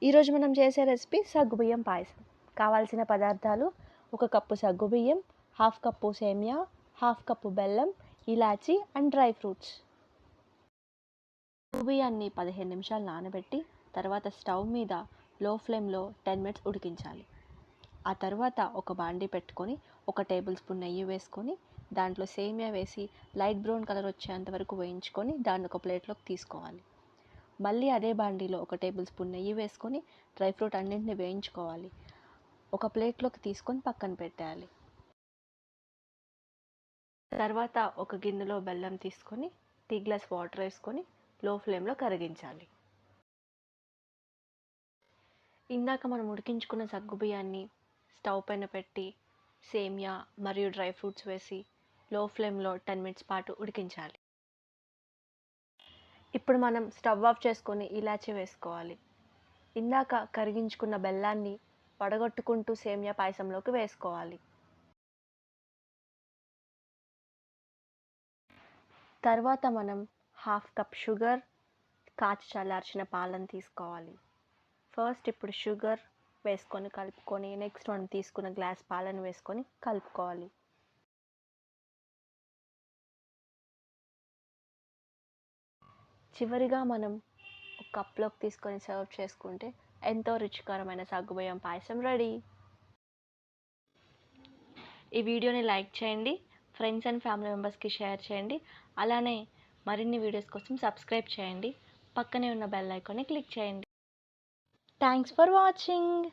ఈరోజు మనం చేసే రెసిపీ సగ్గుబియ్యం పాయసం. కావాల్సిన పదార్థాలు: 1 కప్పు సగ్గుబియ్యం, 1/2 కప్పు సేమియా, 1/2 కప్పు బెల్లం, ఇలాచి అండ్ డ్రై ఫ్రూట్స్. సగ్గుబియ్యాన్ని 15 నిమిషాలు నానబెట్టి తర్వాత స్టవ్ మీద లో ఫ్లేమ్లో 10 మినిట్స్ ఉడికించాలి. ఆ తర్వాత ఒక బాండీ పెట్టుకొని 1 టేబుల్ స్పూన్ నెయ్యి వేసుకొని దాంట్లో సేమియా వేసి లైట్ బ్రౌన్ కలర్ వచ్చేంత వరకు వేయించుకొని దాన్ని ఒక ప్లేట్లోకి తీసుకోవాలి. మళ్ళీ అదే బాండీలో 1 టేబుల్ స్పూన్ నెయ్యి వేసుకొని డ్రై ఫ్రూట్ అన్నింటిని వేయించుకోవాలి. ఒక ప్లేట్లోకి తీసుకొని పక్కన పెట్టేయాలి. తర్వాత ఒక గిన్నెలో బెల్లం తీసుకొని టీ గ్లాస్ వాటర్ వేసుకొని లో ఫ్లేమ్లో కరిగించాలి. ఇందాక మనం ఉడికించుకున్న సగ్గుబియ్యాన్ని స్టవ్ పైన పెట్టి సేమియా మరియు డ్రై ఫ్రూట్స్ వేసి లో ఫ్లేమ్లో 10 మినిట్స్ పాటు ఉడికించాలి. ఇప్పుడు మనం స్టవ్ ఆఫ్ చేసుకొని ఇలాచీ వేసుకోవాలి. ఇందాక కరిగించుకున్న బెల్లాన్ని వడగొట్టుకుంటూ సేమియా పాయసంలోకి వేసుకోవాలి. తర్వాత మనం 1/2 కప్ షుగర్, కాచి చల్లార్చిన పాలను తీసుకోవాలి. ఫస్ట్ ఇప్పుడు షుగర్ వేసుకొని కలుపుకొని నెక్స్ట్ మనం తీసుకున్న గ్లాస్ పాలను వేసుకొని కలుపుకోవాలి. చివరిగా మనం ఒక కప్లోకి తీసుకొని సర్వ్ చేసుకుంటే ఎంతో రుచికరమైన సగ్గుబియ్యం పాయసం రెడీ. ఈ వీడియోని లైక్ చేయండి, ఫ్రెండ్స్ అండ్ ఫ్యామిలీ మెంబర్స్కి షేర్ చేయండి. అలానే మరిన్ని వీడియోస్ కోసం సబ్స్క్రైబ్ చేయండి. పక్కనే ఉన్న బెల్ ఐకాన్ని క్లిక్ చేయండి. Thanks for watching.